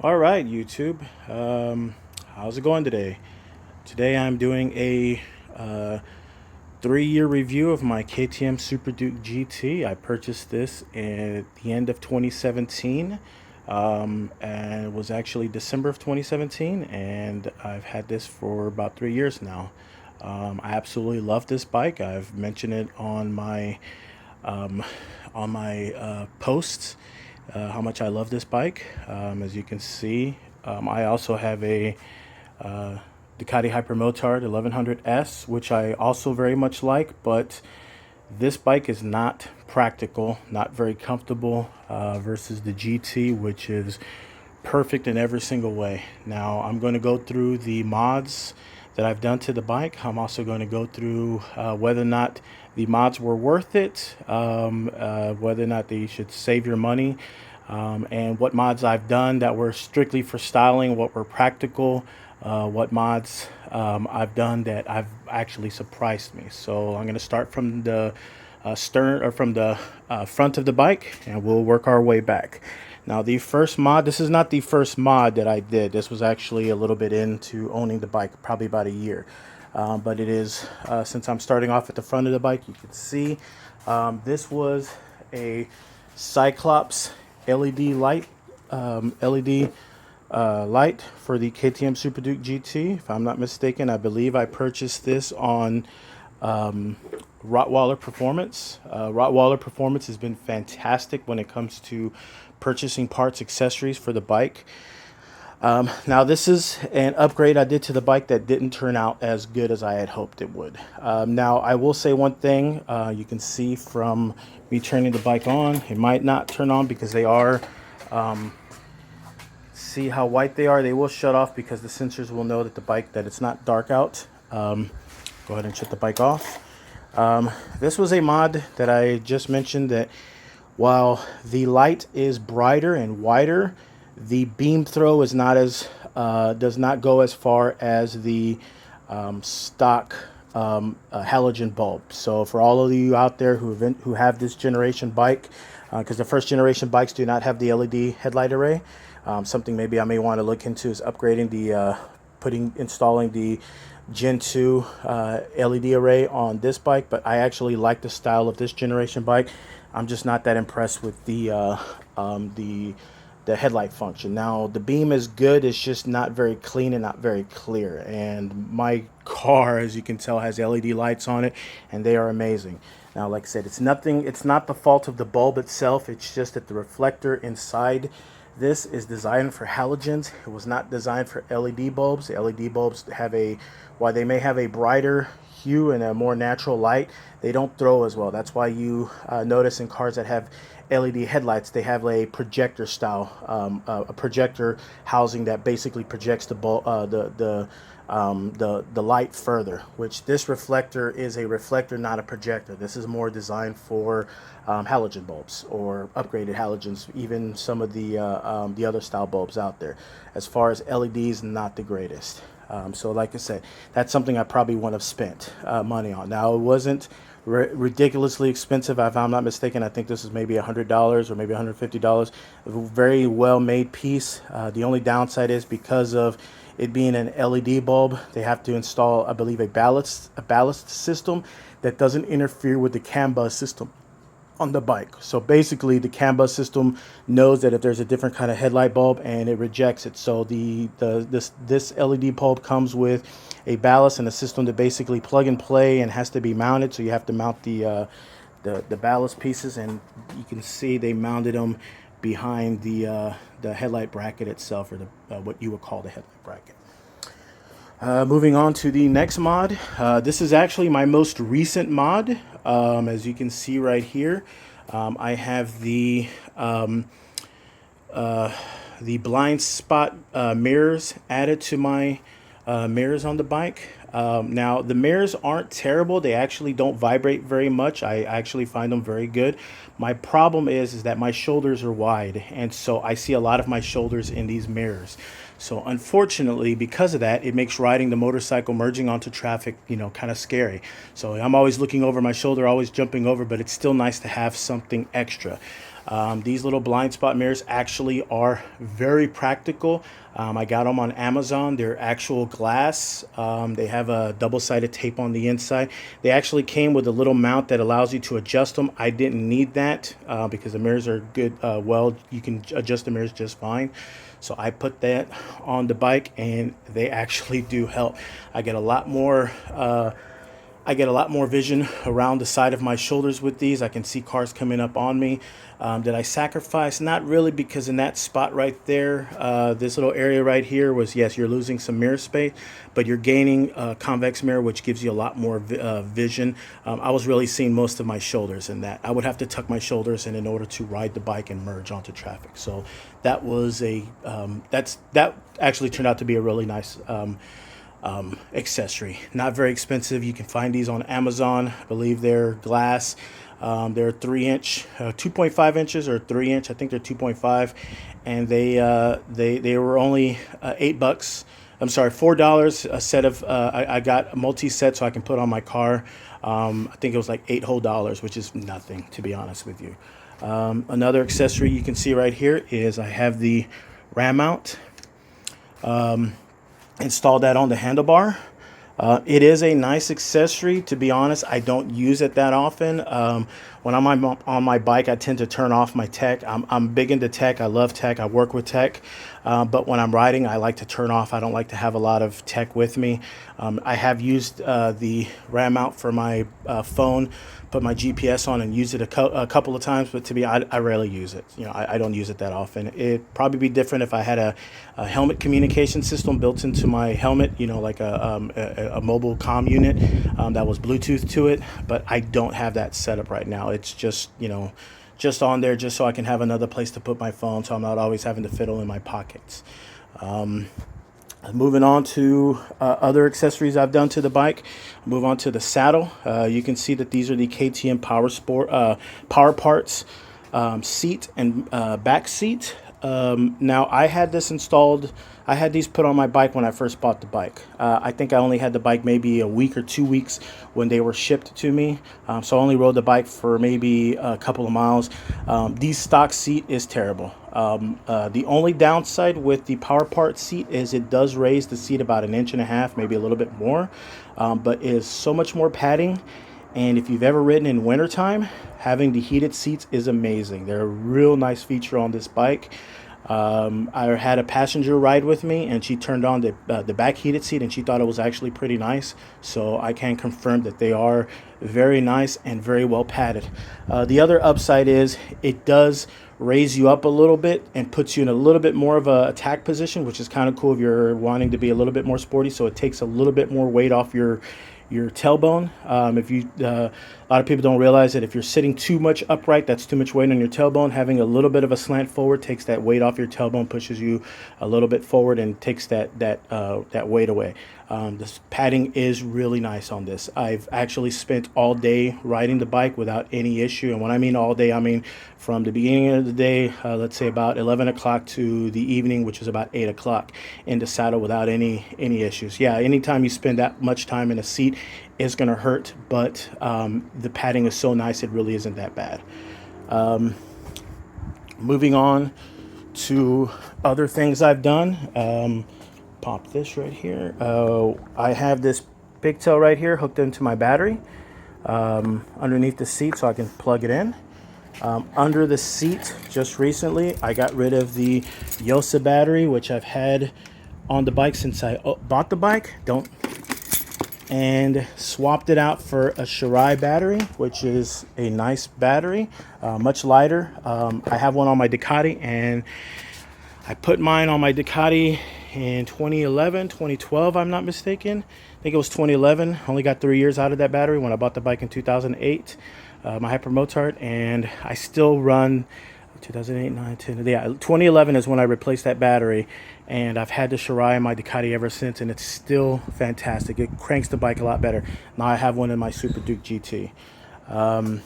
All right, YouTube. How's it going today? Today I'm doing a 3-year review of my KTM Super Duke GT. I purchased this at the end of 2017, and it was actually December of 2017, and I've had this for about 3 years now. I absolutely love this bike. I've mentioned it um, on my posts how much I love this bike. As you can see, I also have a uh, Ducati Hypermotard 1100S, which I also very much like, but this bike is not practical, not very comfortable versus the GT, which is perfect in every single way. Now, I'm going to go through the mods that I've done to the bike. I'm also going to go through whether or not the mods were worth it, whether or not they should save your money, and what mods I've done that were strictly for styling, what were practical, what mods I've done that I've actually surprised me. So I'm going to start from the stern or from the front of the bike, and we'll work our way back. Now, the first mod, this is not the first mod that I did. This was actually a little bit into owning the bike, probably about a year. But it is, since I'm starting off at the front of the bike, you can see this was a Cyclops LED light, LED light for the KTM Super Duke GT. If I'm not mistaken, I believe I purchased this on Rottweiler Performance. Rottweiler Performance has been fantastic when it comes to purchasing parts, accessories for the bike. Now, this is an upgrade I did to the bike that didn't turn out as good as I had hoped it would. Now, I will say one thing. You can see from me turning the bike on, it might not turn on because they are, see how white they are. They will shut off because the sensors will know that that it's not dark out. Go ahead and shut the bike off. This was a mod that I just mentioned that while the light is brighter and wider, the beam throw is not as does not go as far as the stock halogen bulb. So for all of you out there who have this generation bike, because the first generation bikes do not have the LED headlight array, something maybe I may want to look into is upgrading the installing the Gen 2 LED array on this bike. But I actually like the style of this generation bike. I'm just not that impressed with the headlight function. Now, the beam is good, it's just not very clean and not very clear. And my car, as you can tell, has LED lights on it, and they are amazing. Now, like I said, it's not the fault of the bulb itself, it's just that the reflector inside this is designed for halogens. It was not designed for LED bulbs. The LED bulbs while they may have a brighter hue and a more natural light, they don't throw as well. That's why you notice in cars that have LED headlights, they have a projector style, a projector housing that basically projects the light further. Which this reflector is a reflector, not a projector. This is more designed for halogen bulbs or upgraded halogens, even some of the other style bulbs out there. As far as LEDs, not the greatest. So like I said, that's something I probably wouldn't have spent money on. Now, it wasn't ridiculously expensive. If I'm not mistaken, I think this is maybe $100 or maybe $150. A very well made piece. The only downside is because of it being an LED bulb, they have to install, I believe, a ballast system that doesn't interfere with the CAN bus system on the bike. So basically, the CAN bus system knows that if there's a different kind of headlight bulb, and it rejects it. So this LED bulb comes with a ballast and a system to basically plug and play, and has to be mounted. So you have to mount the ballast pieces, and you can see they mounted them behind the headlight bracket itself, or what you would call the headlight bracket. Moving on to the next mod. This is actually my most recent mod. As you can see right here, I have the blind spot mirrors added to my mirrors on the bike. Now, the mirrors aren't terrible. They actually don't vibrate very much. I actually find them very good. My problem is that my shoulders are wide, and so I see a lot of my shoulders in these mirrors. So unfortunately, because of that, it makes riding the motorcycle merging onto traffic, kind of scary. So I'm always looking over my shoulder, always jumping over, but it's still nice to have something extra. These little blind spot mirrors actually are very practical. I got them on Amazon. They're actual glass. They have a double-sided tape on the inside. They actually came with a little mount that allows you to adjust them. I didn't need that because the mirrors are good. Well, you can adjust the mirrors just fine. So I put that on the bike, and they actually do help. I get a lot more vision around the side of my shoulders with these. I can see cars coming up on me. Did I sacrifice? Not really, because in that spot right there, this little area right here was, yes, you're losing some mirror space, but you're gaining a convex mirror, which gives you a lot more vision. I was really seeing most of my shoulders in that. I would have to tuck my shoulders in order to ride the bike and merge onto traffic. So that was that actually turned out to be a really nice accessory. Not very expensive. You can find these on Amazon. I believe they're glass. They're 3-inch, 2.5 inches or 3-inch. I think they're 2.5, and they were only $8. I'm sorry, $4 a set of. I got a multi-set so I can put on my car. I think it was like $8 whole, which is nothing, to be honest with you. Another accessory you can see right here is I have the ram mount. Installed that on the handlebar. It is a nice accessory, to be honest. I don't use it that often. When I'm on my bike, I tend to turn off my tech. I'm big into tech. I love tech. I work with tech. But when I'm riding, I like to turn off. I don't like to have a lot of tech with me. I have used the ram mount for my phone, put my GPS on and use it a couple of times, but I rarely use it. I don't use it that often. It'd probably be different if I had a helmet communication system built into my helmet, like a mobile comm unit that was Bluetooth to it, but I don't have that set up right now. It's just, just on there just so I can have another place to put my phone, so I'm not always having to fiddle in my pockets. Moving on to other accessories I've done to the bike. Move on to the saddle. You can see that these are the KTM Power Parts seat and back seat. Now I had this installed. I had these put on my bike when I first bought the bike. I think I only had the bike maybe a week or 2 weeks when they were shipped to me. So I only rode the bike for maybe a couple of miles. The stock seat is terrible. The only downside with the Power Part seat is it does raise the seat about 1.5 inches, maybe a little bit more, but is so much more padding. And if you've ever ridden in wintertime, having the heated seats is amazing. They're a real nice feature on this bike. I had a passenger ride with me, and she turned on the back heated seat, and she thought it was actually pretty nice. So I can confirm that they are very nice and very well padded. The other upside is it does raise you up a little bit and puts you in a little bit more of a attack position, which is kind of cool if you're wanting to be a little bit more sporty. So it takes a little bit more weight off your tailbone. A lot of people don't realize that if you're sitting too much upright, that's too much weight on your tailbone. Having a little bit of a slant forward takes that weight off your tailbone, pushes you a little bit forward, and takes that weight away. This padding is really nice on this. I've actually spent all day riding the bike without any issue, and when I mean all day, I mean from the beginning of the day, let's say about 11 o'clock to the evening, which is about 8 o'clock, in the saddle without any issues. Yeah, anytime you spend that much time in a seat, it's going to hurt, but the padding is so nice, it really isn't that bad. Moving on to other things I've done. Pop this right here. I have this pigtail right here hooked into my battery underneath the seat so I can plug it in. Under the seat, just recently, I got rid of the Yosa battery, which I've had on the bike since I bought the bike. And swapped it out for a Sharai battery, which is a nice battery, much lighter. I have one on my Ducati, and I put mine on my Ducati in 2011, 2012, I'm not mistaken. I think it was 2011. Only got 3 years out of that battery when I bought the bike in 2008, my Hyper Motard, and I still run 2008, 9, 10. Yeah, 2011 is when I replaced that battery, and I've had the Sharai in my Ducati ever since, and it's still fantastic. It cranks the bike a lot better. Now I have one in my Super Duke GT. And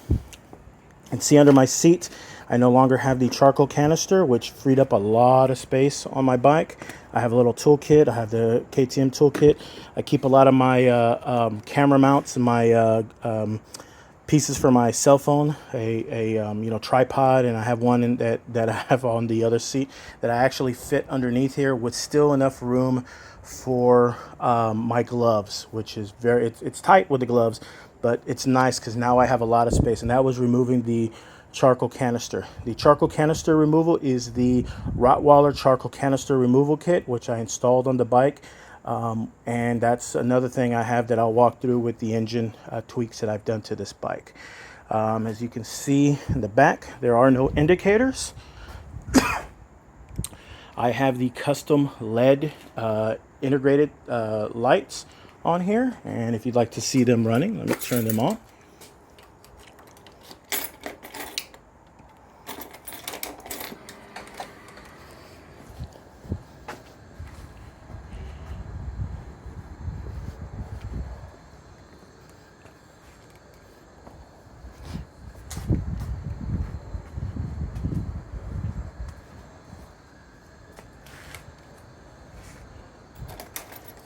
see, under my seat, I no longer have the charcoal canister, which freed up a lot of space on my bike. I have a little toolkit. I have the KTM toolkit. I keep a lot of my camera mounts and my pieces for my cell phone, you know, tripod, and I have one in that I have on the other seat that I actually fit underneath here with still enough room for my gloves, which is it's tight with the gloves, but it's nice because now I have a lot of space. And that was removing the charcoal canister. The charcoal canister removal is the Rottweiler charcoal canister removal kit, which I installed on the bike. And that's another thing I have that I'll walk through with the engine tweaks that I've done to this bike. As you can see in the back, there are no indicators. I have the custom LED integrated lights on here, and if you'd like to see them running, let me turn them on.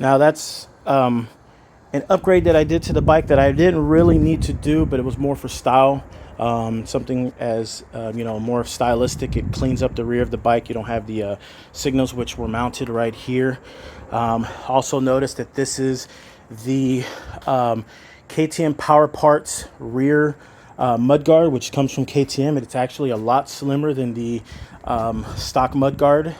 Now that's an upgrade that I did to the bike that I didn't really need to do, but it was more for style. Something as you know, more stylistic. It cleans up the rear of the bike. You don't have the signals, which were mounted right here. Also notice that this is the KTM Power Parts rear mudguard, which comes from KTM, and it's actually a lot slimmer than the stock mudguard,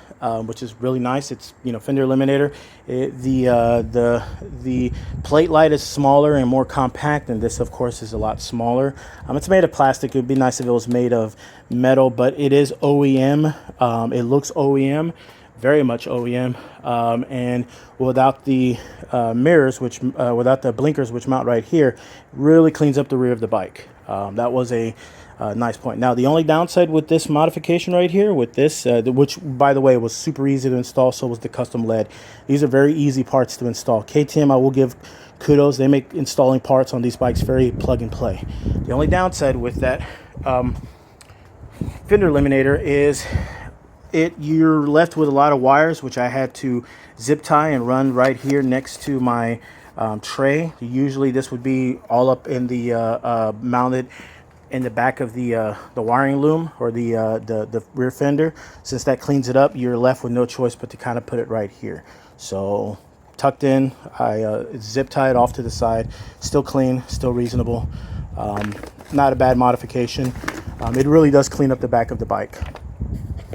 which is really nice. It's, you know, Fender eliminator. The plate light is smaller and more compact, and this of course is a lot smaller. It's made of plastic. It would be nice if it was made of metal, but it is OEM. It looks OEM, very much OEM, and without the mirrors, which without the blinkers, which mount right here, really cleans up the rear of the bike. That was a nice point. Now, the only downside with this modification right here, with this, which by the way was super easy to install, so was the custom LED. These are very easy parts to install. KTM, I will give kudos. They make installing parts on these bikes very plug and play. The only downside with that fender eliminator is you're left with a lot of wires, which I had to zip tie and run right here next to my tray. Usually this would be all up in the mounted in the back of the wiring loom, or the rear fender. Since that cleans it up, you're left with no choice but to kind of put it right here. So tucked in, I zip tie it off to the side. Still clean, still reasonable. Not a bad modification. It really does clean up the back of the bike.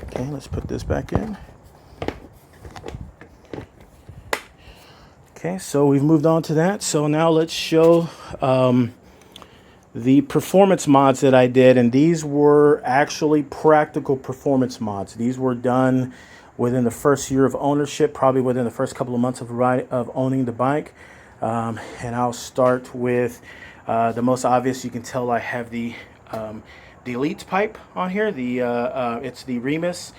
Okay, let's put this back in. Okay, so we've moved on to that. So now let's show the performance mods that I did, and these were actually practical performance mods. These were done within the first year of ownership, probably within the first couple of months of owning the bike. And I'll start with the most obvious. You can tell I have the Elite pipe on here. It's the Remus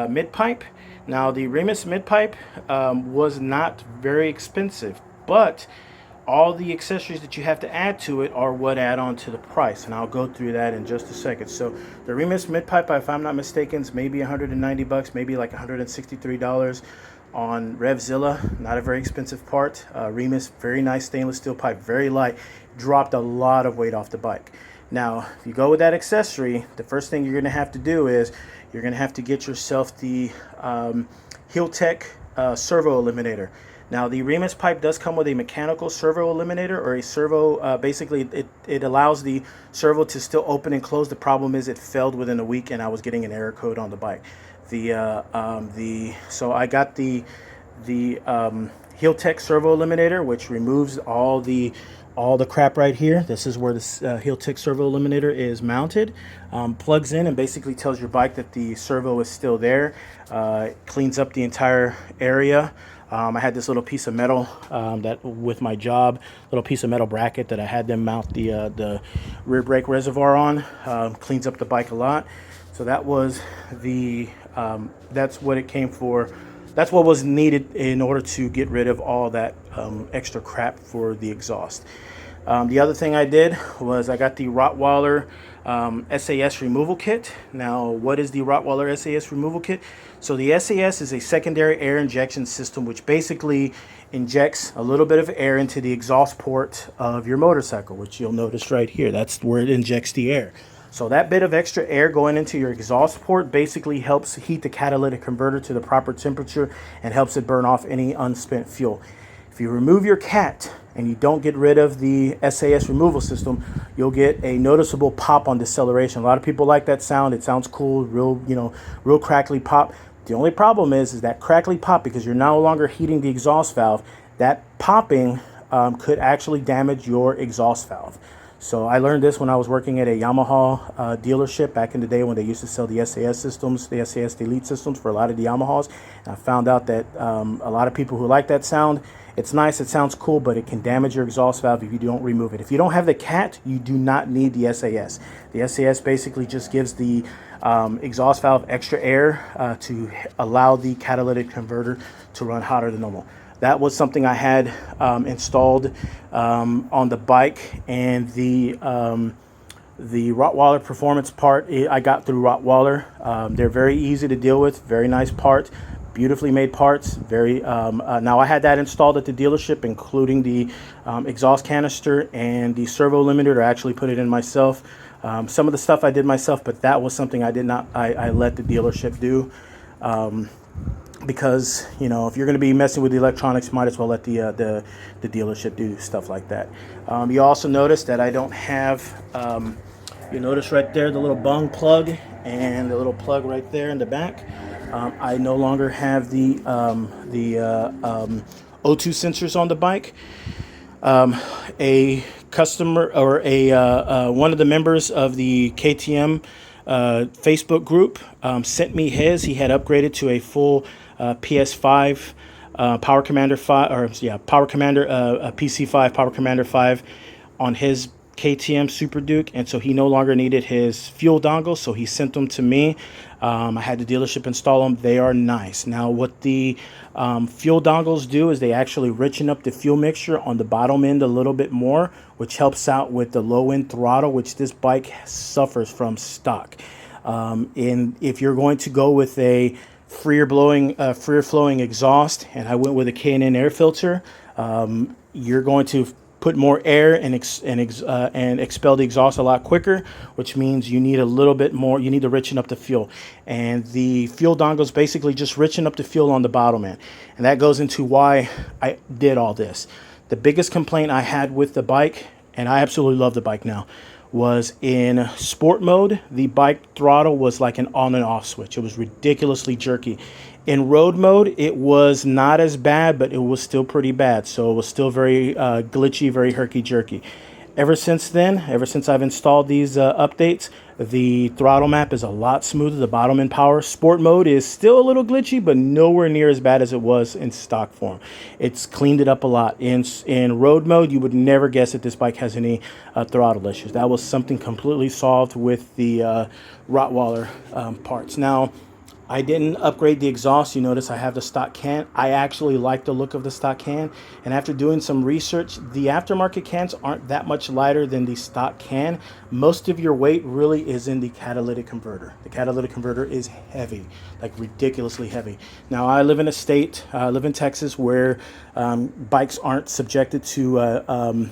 mid pipe. Now, the Remus mid pipe was not very expensive, but all the accessories that you have to add to it are what add on to the price, and I'll go through that in just a second. So the Remus mid pipe, if I'm not mistaken, is maybe 190 bucks, maybe like $163 on Revzilla. Not a very expensive part. Remus, very nice stainless steel pipe, very light, dropped a lot of weight off the bike. Now, if you go with that accessory, the first thing you're going to have to do is you're going to have to get yourself the HealTech servo eliminator. Now, the Remus pipe does come with a mechanical servo eliminator, or a servo. Basically, it allows the servo to still open and close. The problem is it failed within a week, and I was getting an error code on the bike. So I got the HealTech servo eliminator, which removes all the crap right here. This is where this HealTech servo eliminator is mounted. Plugs in and basically tells your bike that the servo is still there. Cleans up the entire area. I had this little piece of metal that with my job, little piece of metal bracket that I had them mount the rear brake reservoir on. Cleans up the bike a lot. So that was that's what it came for. That's what was needed in order to get rid of all that extra crap for the exhaust. The other thing I did was I got the Rottweiler SAS removal kit. Now, what is the Rottweiler SAS removal kit? So the SAS is a secondary air injection system, which basically injects a little bit of air into the exhaust port of your motorcycle, which you'll notice right here. That's where it injects the air. So that bit of extra air going into your exhaust port basically helps heat the catalytic converter to the proper temperature and helps it burn off any unspent fuel. If you remove your cat and you don't get rid of the SAS removal system, you'll get a noticeable pop on deceleration. A lot of people like that sound. It sounds cool, real crackly pop. The only problem is that crackly pop, because you're no longer heating the exhaust valve, that popping could actually damage your exhaust valve. So I learned this when I was working at a Yamaha dealership back in the day when they used to sell the SAS systems, the SAS Elite systems for a lot of the Yamahas. And I found out that a lot of people who like that sound, it's nice, it sounds cool, but it can damage your exhaust valve if you don't remove it. If you don't have the cat, you do not need the SAS. The SAS basically just gives the exhaust valve extra air to allow the catalytic converter to run hotter than normal. That was something I had installed on the bike, and the Rottweiler performance part I got through Rottweiler. They're very easy to deal with, very nice part, beautifully made parts. Very now I had that installed at the dealership, including the exhaust canister and the servo eliminator. I actually put it in myself. Some of the stuff I did myself, but that was something I did not. I let the dealership do. Because, you know, if you're going to be messing with the electronics, you might as well let the dealership do stuff like that. You also notice that I don't have, you notice right there the little bung plug and the little plug right there in the back. I no longer have the O2 sensors on the bike. A customer or one of the members of the KTM Facebook group sent me his. He had upgraded to a full PS5 Power Commander 5, or Power Commander PC5 Power Commander 5 on his KTM Super Duke, and so he no longer needed his fuel dongle, so he sent them to me. I had the dealership install them. They are nice. Now, what the fuel dongles do is they actually richen up the fuel mixture on the bottom end a little bit more, which helps out with the low end throttle, which this bike suffers from stock. And if you're going to go with a freer flowing exhaust, and I went with a K&N air filter, you're going to put more air and expel the exhaust a lot quicker, which means you need a little bit more. You need to richen up the fuel, and the fuel dongles basically just richen up the fuel on the bottom end, and that goes into why I did all this. The biggest complaint I had with the bike, and I absolutely love the bike now, was in sport mode, the bike throttle was like an on and off switch. It was ridiculously jerky. In road mode, it was not as bad, but it was still pretty bad. So it was still very glitchy, very herky-jerky. Ever since then, ever since I've installed these updates, the throttle map is a lot smoother. The bottom end power. Sport mode is still a little glitchy, but nowhere near as bad as it was in stock form. It's cleaned it up a lot. In road mode, you would never guess that this bike has any throttle issues. That was something completely solved with the Rottweiler parts. Now, I didn't upgrade the exhaust. You notice I have the stock can. I actually like the look of the stock can. And after doing some research, the aftermarket cans aren't that much lighter than the stock can. Most of your weight really is in the catalytic converter. The catalytic converter is heavy, like ridiculously heavy. Now, I live in a state, I live in Texas, where bikes aren't subjected to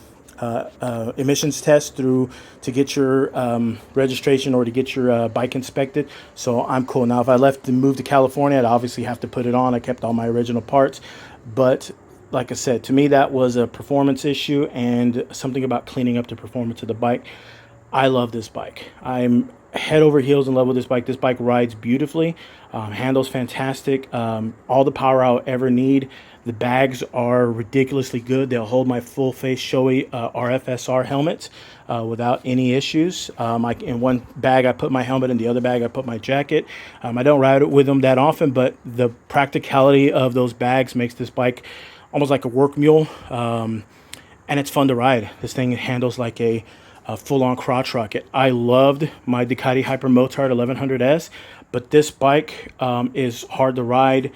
emissions test to get your registration or to get your bike inspected. So I'm cool. Now, if I left and moved to California, I'd obviously have to put it on. I kept all my original parts. But like I said, to me, that was a performance issue and something about cleaning up the performance of the bike. I love this bike. I'm head over heels in love with this bike. This bike rides beautifully, handles fantastic, all the power I'll ever need. The bags are ridiculously good. They'll hold my full face Shoei RFSR helmet without any issues. In one bag I put my helmet, in the other bag I put my jacket. I don't ride it with them that often, but the practicality of those bags makes this bike almost like a work mule, and it's fun to ride. This thing handles like a full-on crotch rocket. I loved my Ducati Hyper Motard 1100S, but this bike is hard to ride.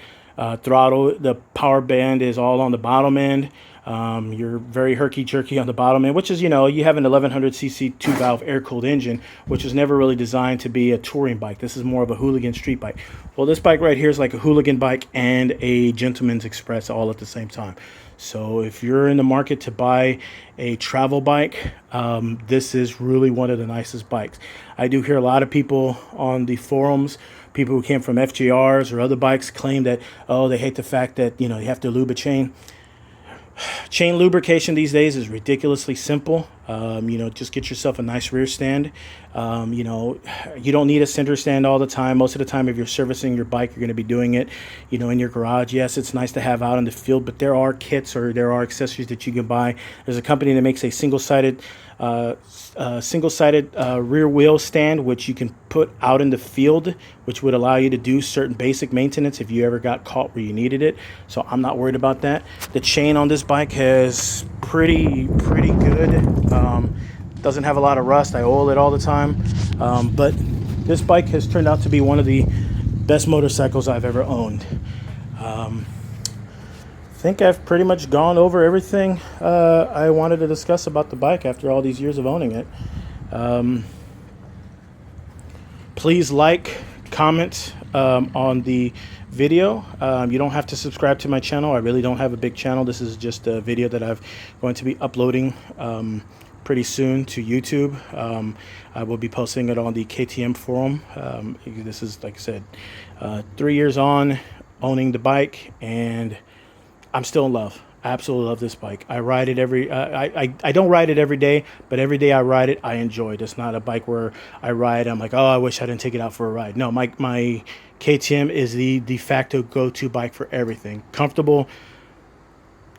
Throttle, the power band is all on the bottom end. You're very herky-jerky on the bottom end, which is, you know, you have an 1100cc 2-valve air-cooled engine, which was never really designed to be a touring bike. This is more of a hooligan street bike. Well, this bike right here is like a hooligan bike and a gentleman's express all at the same time. So if you're in the market to buy a travel bike, this is really one of the nicest bikes. I do hear a lot of people on the forums, people who came from FGRs or other bikes, claim that, oh, they hate the fact that, you know, you have to lube a chain. Chain lubrication these days is ridiculously simple. You know, just get yourself a nice rear stand. You know, you don't need a center stand all the time. Most of the time, if you're servicing your bike, you're going to be doing it, you know, in your garage. Yes, it's nice to have out in the field, but there are kits or there are accessories that you can buy. There's a company that makes a single-sided rear wheel stand, which you can put out in the field, which would allow you to do certain basic maintenance if you ever got caught where you needed it. So I'm not worried about that. The chain on this bike has pretty good. Doesn't have a lot of rust. I oil it all the time. But this bike has turned out to be one of the best motorcycles I've ever owned. I think I've pretty much gone over everything I wanted to discuss about the bike after all these years of owning it. Please like, comment on the video. You don't have to subscribe to my channel. I really don't have a big channel. This is just a video that I'm going to be uploading pretty soon to YouTube. I will be posting it on the KTM forum. This is, like I said, 3 years on owning the bike, and I'm still in love. I absolutely love this bike. I ride it I don't ride it every day, but every day I ride it, I enjoy it. It's not a bike where I ride, I'm like, oh, I wish I didn't take it out for a ride. No, my KTM is the de facto go-to bike for everything. Comfortable,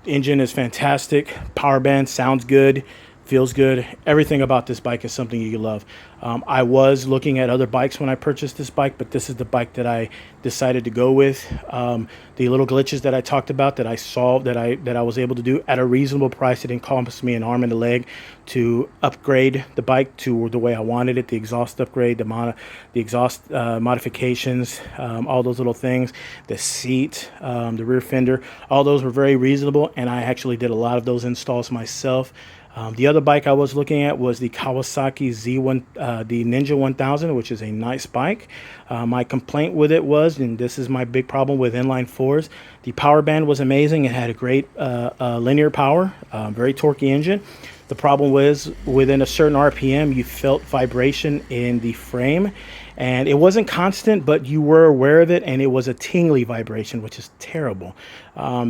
engine is fantastic, power band sounds good, feels good. Everything about this bike is something you love. I was looking at other bikes when I purchased this bike, but this is the bike that I decided to go with. The little glitches that I talked about that I solved, that I was able to do at a reasonable price, it didn't cost me an arm and a leg to upgrade the bike to the way I wanted it. The exhaust upgrade, the exhaust modifications, all those little things, the seat, the rear fender, all those were very reasonable, and I actually did a lot of those installs myself. The other bike I was looking at was the Kawasaki Z1, the Ninja 1000, which is a nice bike. My complaint with it was, and this is my big problem with inline fours, the power band was amazing. It had a great linear power, very torquey engine. The problem was within a certain RPM, you felt vibration in the frame, and it wasn't constant, but you were aware of it, and it was a tingly vibration, which is terrible.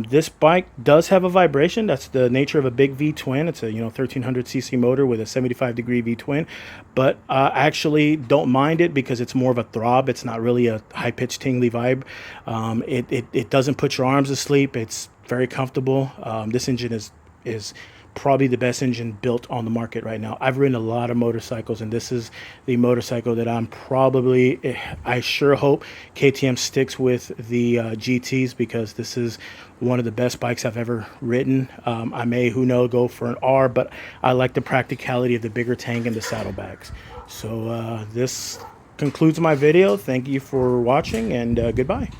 This bike does have a vibration. That's the nature of a big V-twin. It's a 1300cc motor with a 75-degree V-twin, but I actually don't mind it because it's more of a throb. It's not really a high-pitched tingly vibe. It doesn't put your arms asleep. It's very comfortable. This engine is probably the best engine built on the market right now. I've ridden a lot of motorcycles, and this is the motorcycle that I sure hope KTM sticks with the GTs, because this is one of the best bikes I've ever ridden. I may, who knows, go for an R, but I like the practicality of the bigger tank and the saddlebags. So this concludes my video. Thank you for watching, and goodbye.